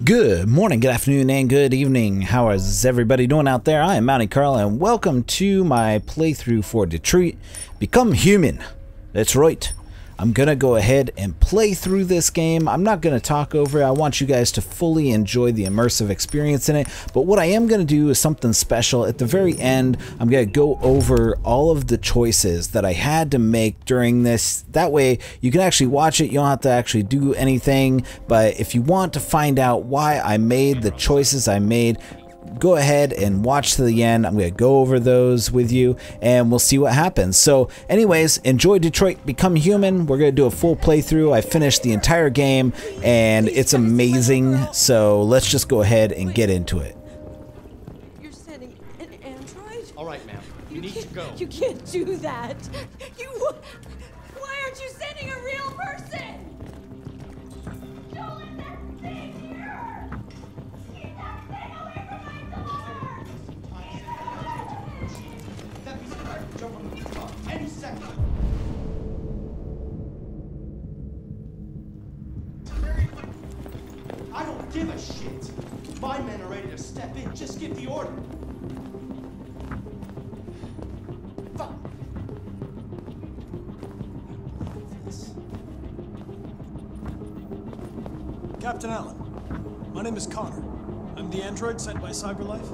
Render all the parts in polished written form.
Good morning, good afternoon, and good evening. How is everybody doing out there? I am Mountie Carl, and welcome to my playthrough for Detroit Become Human. That's right. I'm going to go ahead and play through this game. I'm not going to talk over it. I want you guys to fully enjoy the immersive experience in it. But what I am going to do is something special. At the very end, I'm going to go over all of the choices that I had to make during this. That way, you can actually watch it. You don't have to actually do anything. But if you want to find out why I made the choices I made, go ahead and watch to the end. I'm going to go over those with you and we'll see what happens. So anyways, enjoy Detroit Become Human. We're going to do a full playthrough. I finished the entire game and it's amazing. So let's just go ahead and get into it. You're sending an android? All right, ma'am. You need to go. You can't do that. Why aren't you sending a real person? Don't let that thing here. Keep that thing away from my daughter. That piece of crap jump on the rooftop any second. I don't give a shit. My men are ready to step in. Just give the order. Fuck. Captain Allen, my name is Connor. I'm the android sent by CyberLife.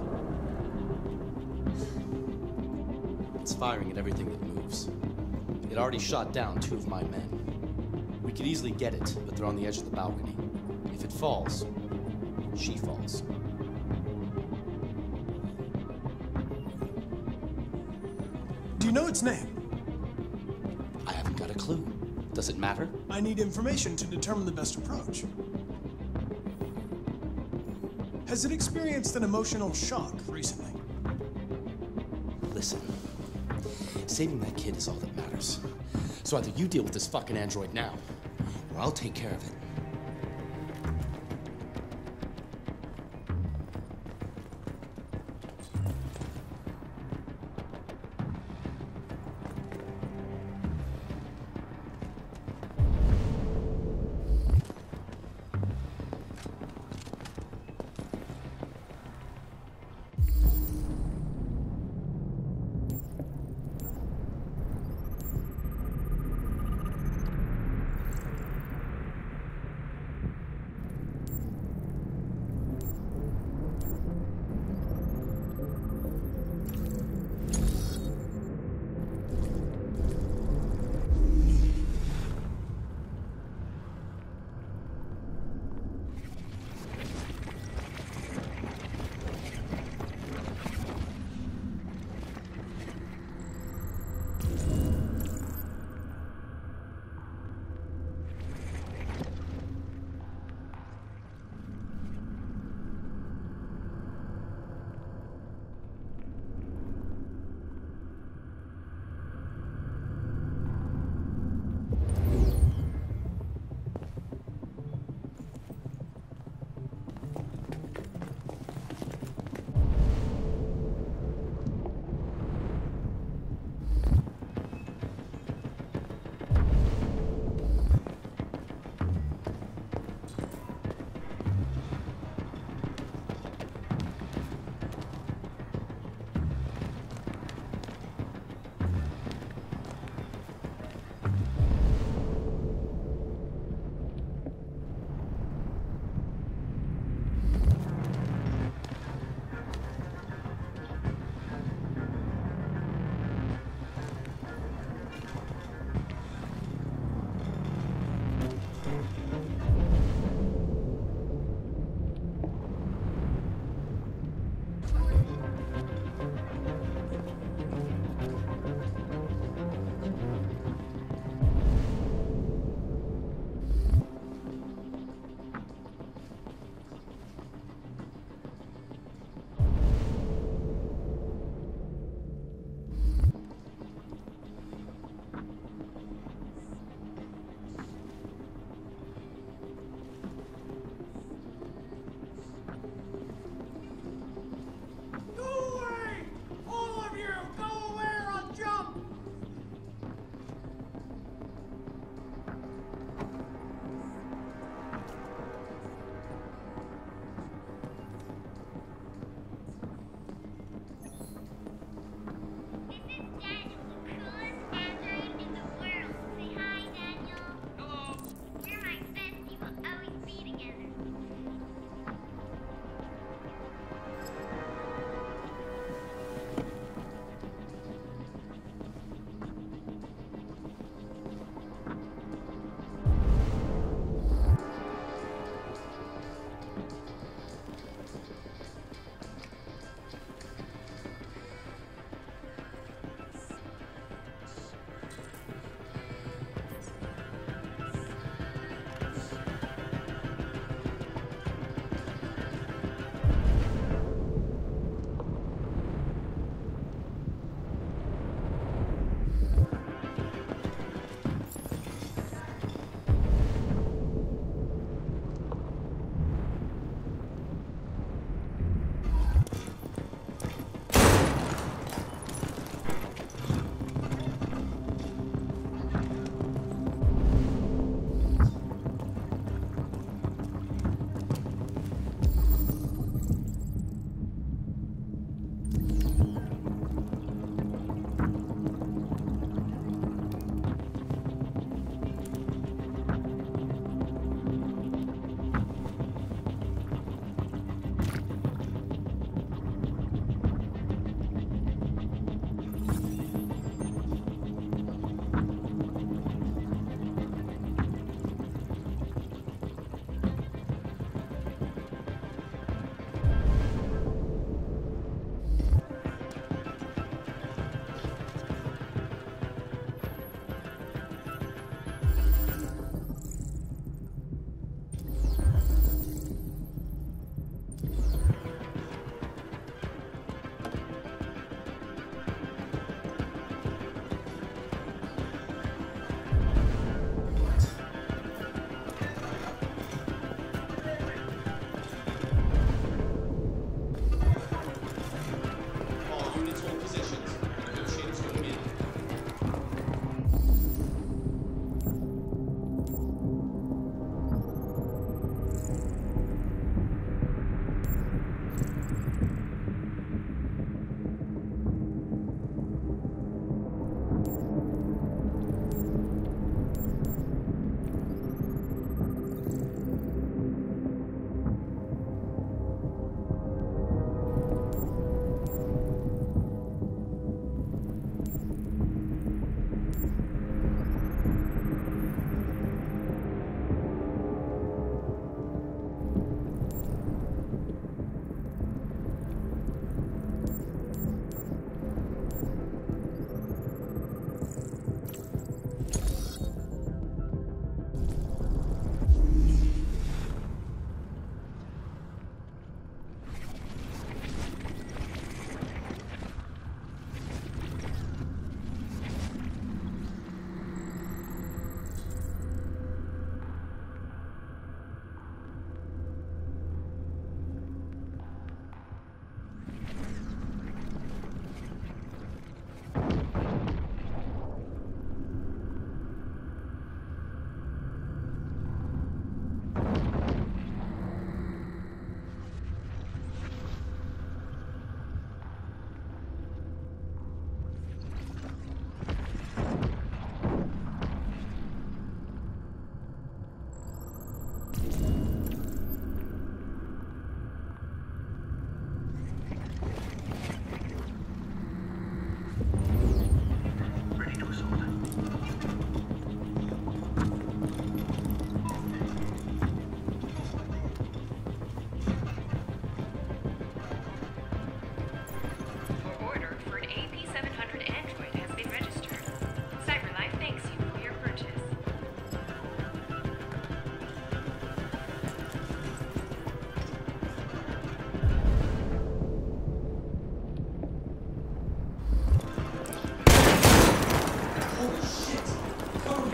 It's firing at everything that moves. It already shot down 2 of my men. We could easily get it, but they're on the edge of the balcony. If it falls, she falls. Do you know its name? I haven't got a clue. Does it matter? I need information to determine the best approach. Has it experienced an emotional shock recently? Listen, saving that kid is all that matters. So either you deal with this fucking android now, or I'll take care of it.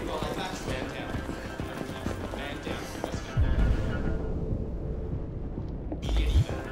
Well, I'll patch man down. Man down. Immediate evac.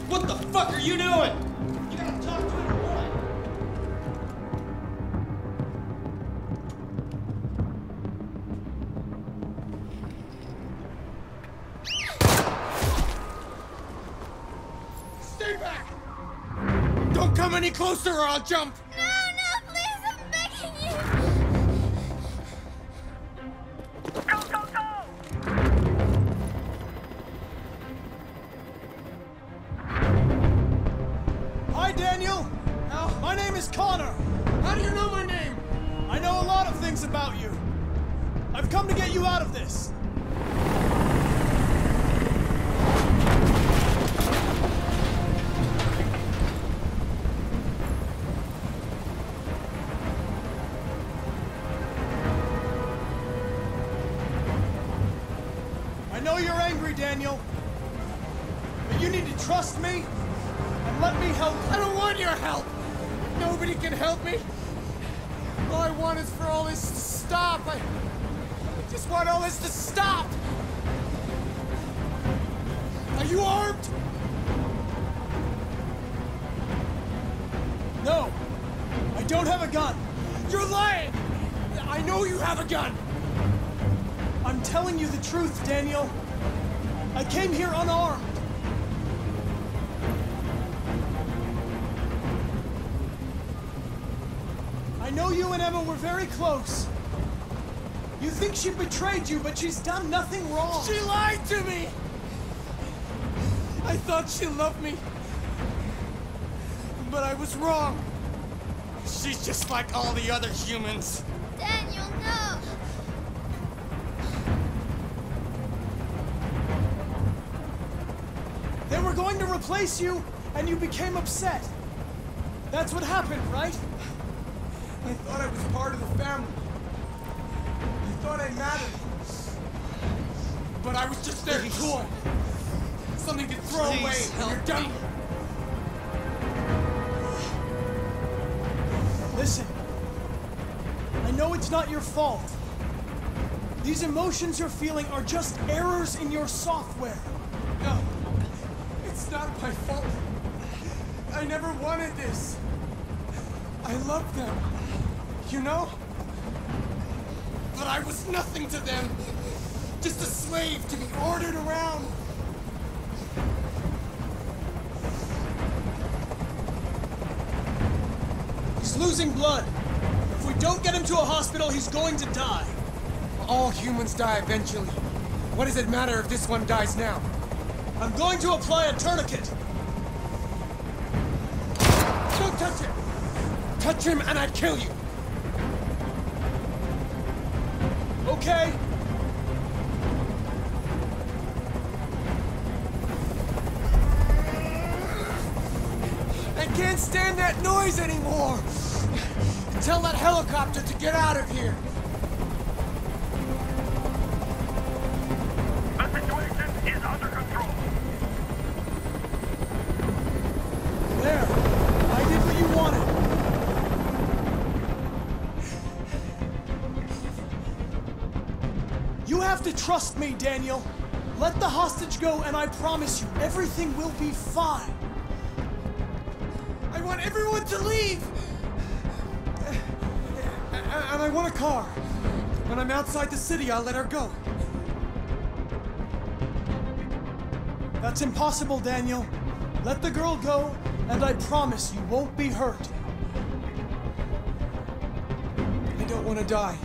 What the fuck are you doing? You gotta talk to him or what? Stay back! Don't come any closer or I'll jump! No, no, please, I'm begging you! Go, go, go! Hi, Daniel! My name is Connor. How do you know my name? I know a lot of things about you. I've come to get you out of this. I know you're angry, Daniel. But you need to trust me and let me help you. I don't want your help! Nobody can help me! All I want is for all this to stop! I just want all this to stop! Are you armed? No, I don't have a gun. You're lying! I know you have a gun! I'm telling you the truth, Daniel. I came here unarmed. I know you and Emma were very close. You think she betrayed you, but she's done nothing wrong. She lied to me! I thought she loved me. But I was wrong. She's just like all the other humans. Daniel, no! They were going to replace you, and you became upset. That's what happened, right? I thought I was part of the family. I thought I mattered. But I was just their toy. Something to throw away when you're done. Listen, I know it's not your fault. These emotions you're feeling are just errors in your software. No, it's not my fault. I never wanted this. I loved them, you know? But I was nothing to them. Just a slave to be ordered around. He's losing blood. If we don't get him to a hospital, he's going to die. All humans die eventually. What does it matter if this one dies now? I'm going to apply a tourniquet. Don't touch him! Touch him and I kill you! Okay. I can't stand that noise anymore! Tell that helicopter to get out of here! The situation is under control. There. I did what you wanted. You have to trust me, Daniel. Let the hostage go, and I promise you, everything will be fine. I want everyone to leave! And I want a car. When I'm outside the city, I'll let her go. That's impossible, Daniel. Let the girl go, and I promise you won't be hurt. I don't want to die.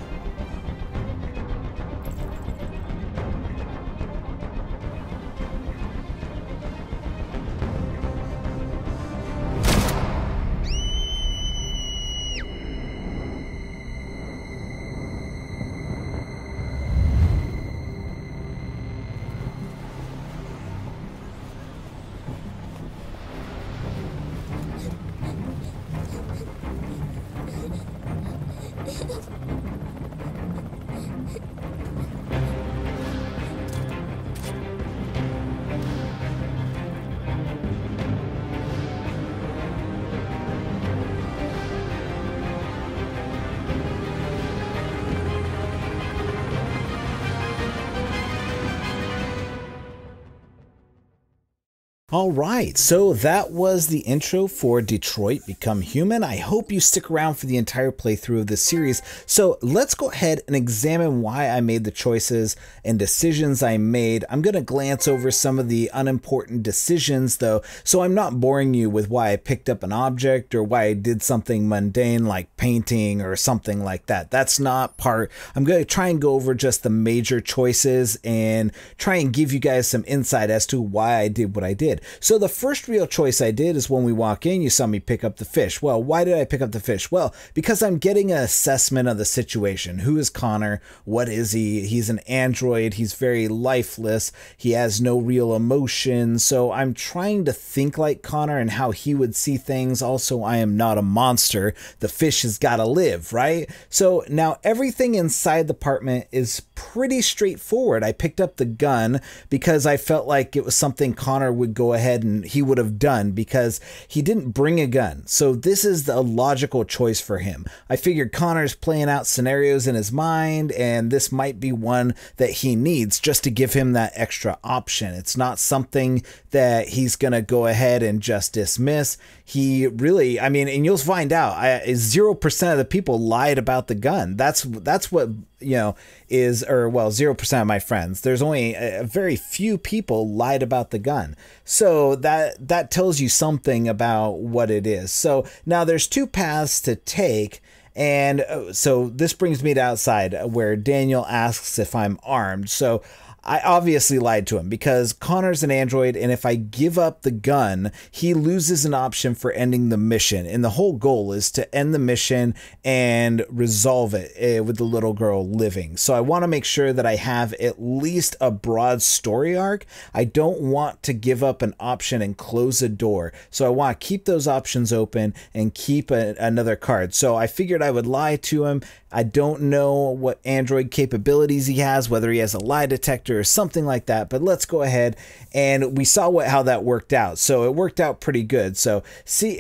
Alright, so that was the intro for Detroit Become Human. I hope you stick around for the entire playthrough of this series. So let's go ahead and examine why I made the choices and decisions I made. I'm going to glance over some of the unimportant decisions though, so I'm not boring you with why I picked up an object or why I did something mundane like painting or something like that. That's not part. I'm going to try and go over just the major choices and try and give you guys some insight as to why I did what I did. So the first real choice I did is when we walk in, you saw me pick up the fish. Well, why did I pick up the fish? Well, because I'm getting an assessment of the situation. Who is Connor? What is he? He's an android. He's very lifeless. He has no real emotion. So I'm trying to think like Connor and how he would see things. Also, I am not a monster. The fish has got to live, right? So now everything inside the apartment is pretty straightforward. I picked up the gun because I felt like it was something Connor would go ahead and he would have done because he didn't bring a gun. So this is the logical choice for him. I figured Connor's playing out scenarios in his mind and this might be one that he needs just to give him that extra option. It's not something that he's going to go ahead and just dismiss. He really, I mean, and you'll find out 0% of the people lied about the gun. That's what, you know, is, or well, 0% of my friends. There's only a very few people lied about the gun. So that tells you something about what it is. So now there's two paths to take. And so this brings me to outside where Daniel asks if I'm armed. So I obviously lied to him because Connor's an android, and if I give up the gun, he loses an option for ending the mission. And the whole goal is to end the mission and resolve it with the little girl living. So I want to make sure that I have at least a broad story arc. I don't want to give up an option and close a door. So I want to keep those options open and keep another card. So I figured I would lie to him. I don't know what android capabilities he has, whether he has a lie detector, character or something like that. But let's go ahead, and we saw how that worked out. So it worked out pretty good. So see,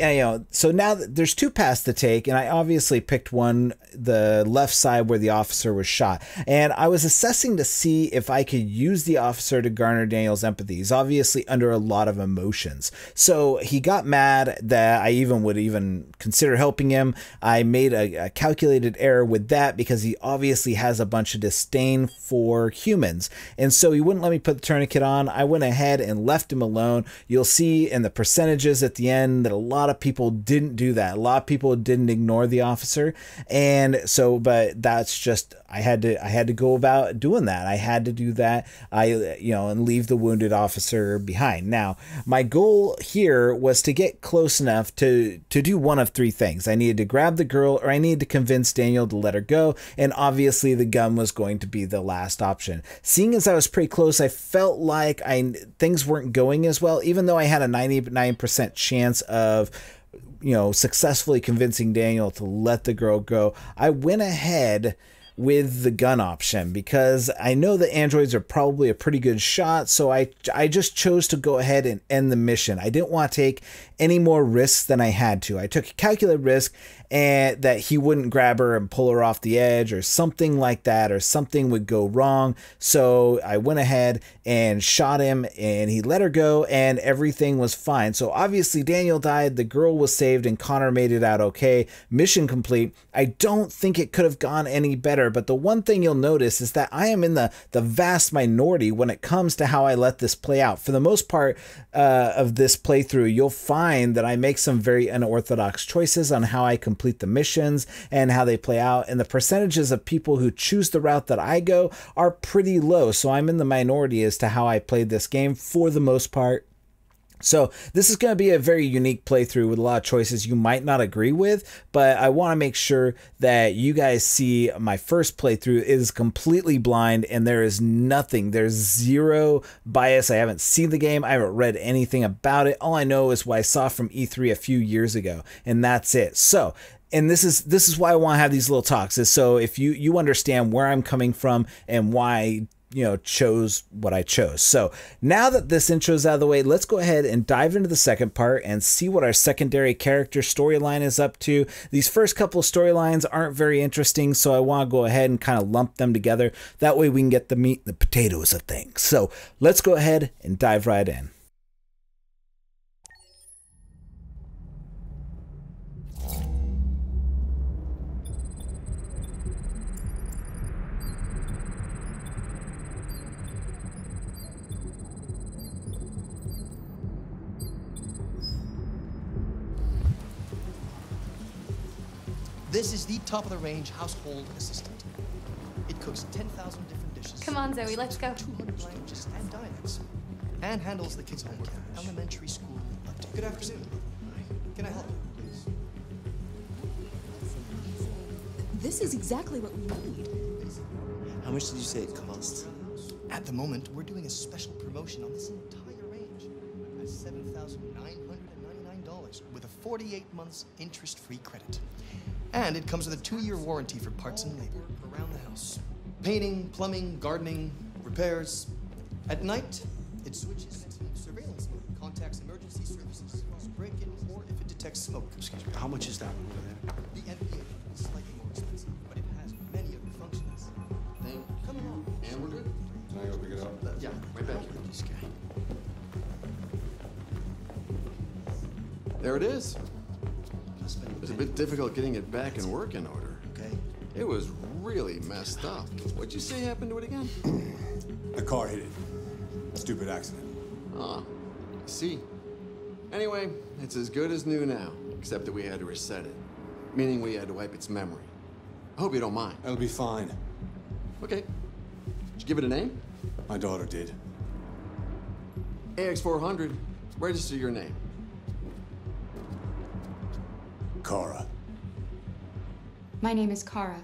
so now there's two paths to take, and I obviously picked one, the left side where the officer was shot. And I was assessing to see if I could use the officer to garner Daniel's empathy. He's obviously under a lot of emotions. So he got mad that I would even consider helping him. I made a calculated error with that because he obviously has a bunch of disdain for humans. And so he wouldn't let me put the tourniquet on. I went ahead and left him alone. You'll see in the percentages at the end that a lot of people didn't do that. A lot of people didn't ignore the officer. And so, but that's just, I had to go about doing that. I had to do that. And leave the wounded officer behind. Now, my goal here was to get close enough to do one of three things. I needed to grab the girl, or I needed to convince Daniel to let her go. And obviously the gun was going to be the last option. Seeing as I was pretty close, I felt like things weren't going as well, even though I had a 99% chance of successfully convincing Daniel to let the girl go. I went ahead with the gun option because I know the androids are probably a pretty good shot, so I just chose to go ahead and end the mission. I didn't want to take any more risks than I had to. I took a calculated risk and that he wouldn't grab her and pull her off the edge or something like that, or something would go wrong. So I went ahead and shot him, and he let her go, and everything was fine. So obviously Daniel died, the girl was saved, and Connor made it out okay. Mission complete. I don't think it could have gone any better, but the one thing you'll notice is that I am in the vast minority when it comes to how I let this play out. For the most part of this playthrough, you'll find that I make some very unorthodox choices on how I complete the missions and how they play out, and the percentages of people who choose the route that I go are pretty low, so I'm in the minority as to how I played this game for the most part. So this is going to be a very unique playthrough with a lot of choices you might not agree with, but I want to make sure that you guys see my first playthrough is completely blind, and there's zero bias. I haven't seen the game. I haven't read anything about it. All I know is what I saw from E3 a few years ago, and that's it. So, and this is why I want to have these little talks, is so if you understand where I'm coming from and why chose what I chose. So now that this intro's out of the way, let's go ahead and dive into the second part and see what our secondary character storyline is up to. These first couple of storylines aren't very interesting, so I want to go ahead and kind of lump them together. That way we can get the meat and the potatoes of things. So let's go ahead and dive right in. This is the top-of-the-range household assistant. It cooks 10,000 different dishes. Come on, Zoe, let's go. 200 languages and dialects. And handles the kids' homework at elementary school. Good afternoon. Can I help you, please? This is exactly what we need. How much did you say it costs? At the moment, we're doing a special promotion on this entire range at $7,999 with a 48 months interest-free credit. And it comes with a 2-year warranty for parts and labor around the house. Painting, plumbing, gardening, repairs. At night, it switches to surveillance mode, contacts emergency services, break-in, or if it detects smoke. Excuse me, how much is that over there? The NPA is slightly more expensive, but it has many other functions. Thank you. Come along. And we're good. Can I go pick it up? Yeah, right back here. This guy. There it is. It was a bit difficult getting it back in working order. Okay. It was really messed up. What'd you say happened to it again? A car hit it. Stupid accident. Ah, I see. Anyway, it's as good as new now, except that we had to reset it. Meaning we had to wipe its memory. I hope you don't mind. It'll be fine. Okay. Did you give it a name? My daughter did. AX400. Register your name. Kara. My name is Kara.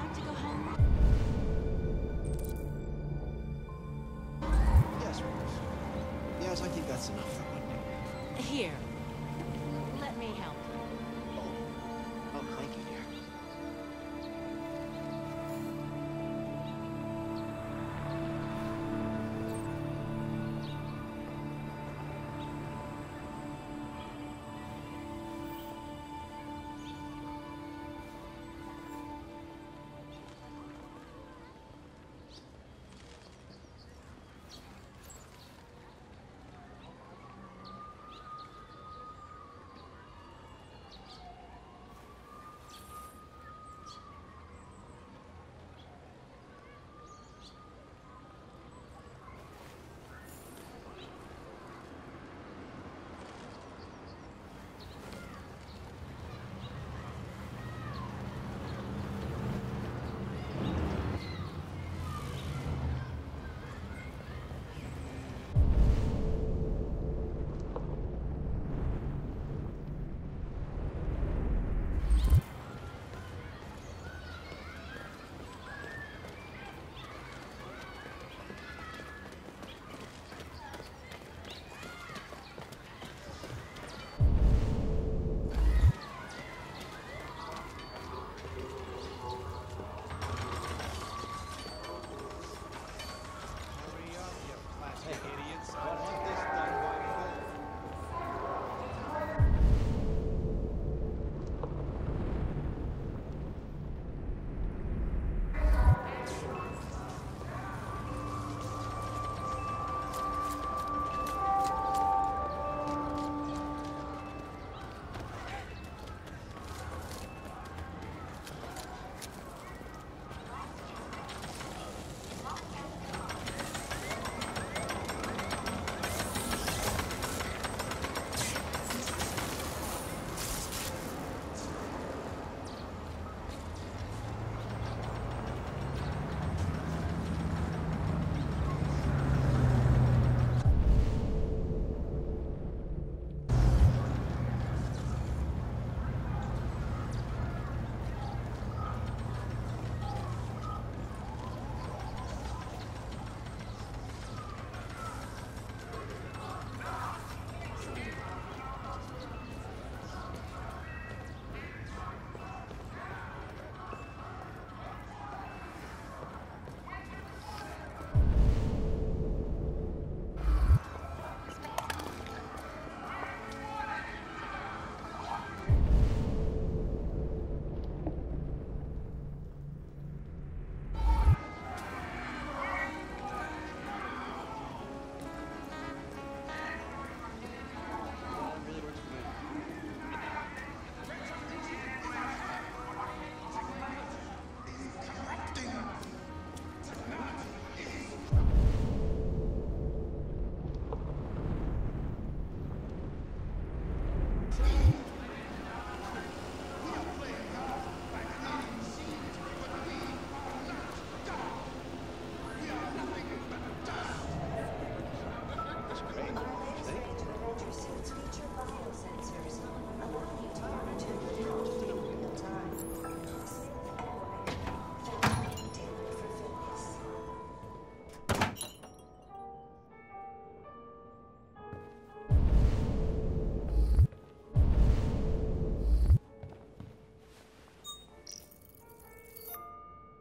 want to go home? Yes, Rose. Yes, I think that's enough for one day. Here. Let me help you. Oh, thank you, dear.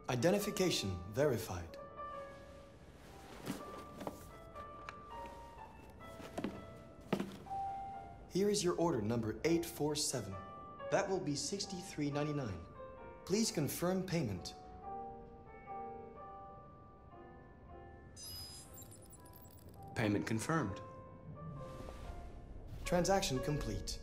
Identification verified. Here is your order number 847. That will be $63.99. Please confirm payment. Payment confirmed. Transaction complete.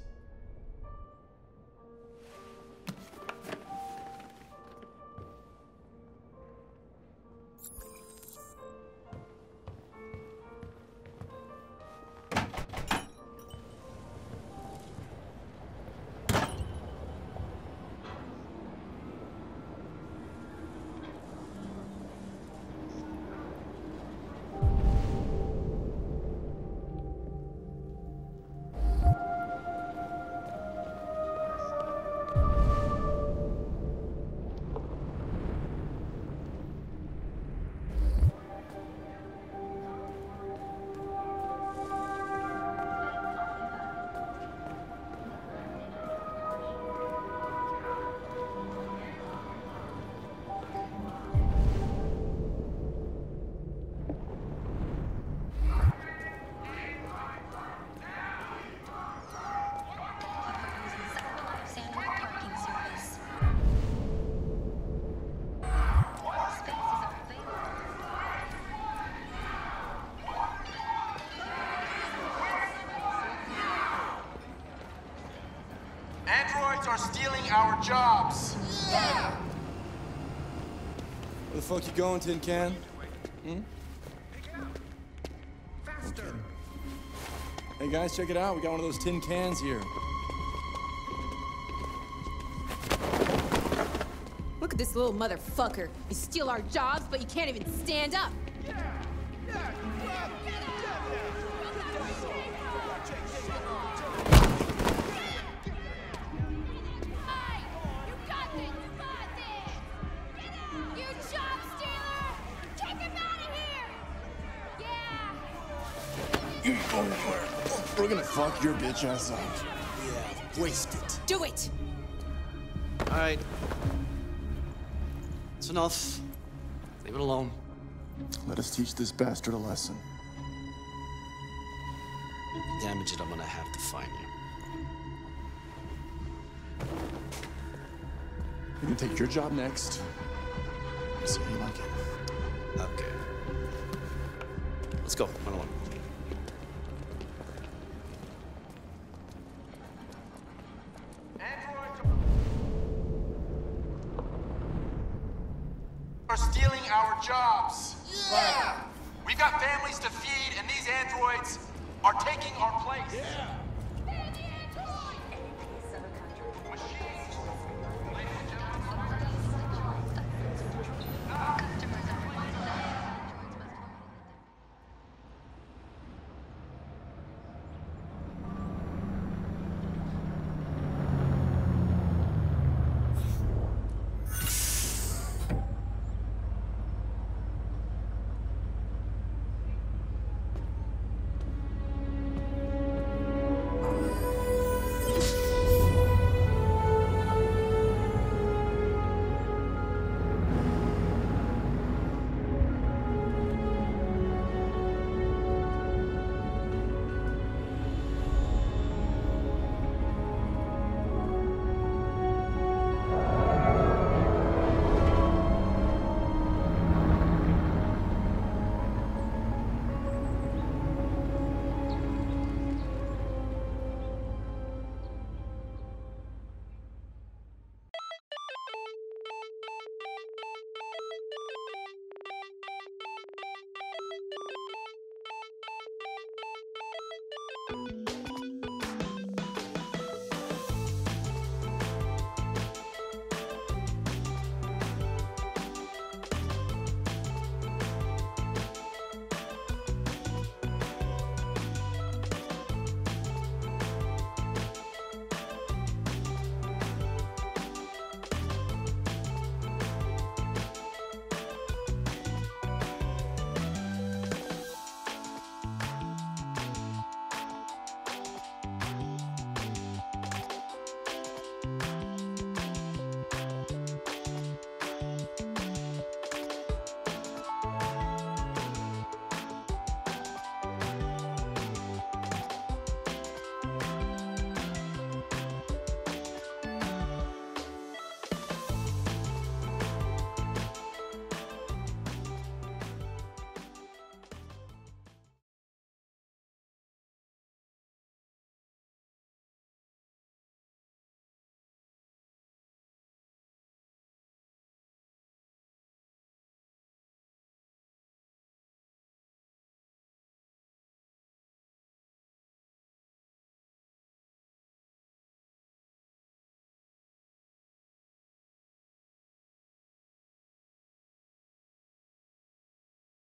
jobs. Yeah! Where the fuck you going, Tin Can? Faster! Hey guys, check it out. We got one of those tin cans here. Look at this little motherfucker. You steal our jobs, but you can't even stand up. We're gonna fuck your bitch ass up. Yeah, waste it. Do it! All right. It's enough. Leave it alone. Let us teach this bastard a lesson. Damage it, I'm gonna have to find you. We're gonna take your job next. See how you like it. Okay. Let's go. Run along. Are stealing our jobs. Yeah! We've got families to feed, and these androids are taking our place. Yeah!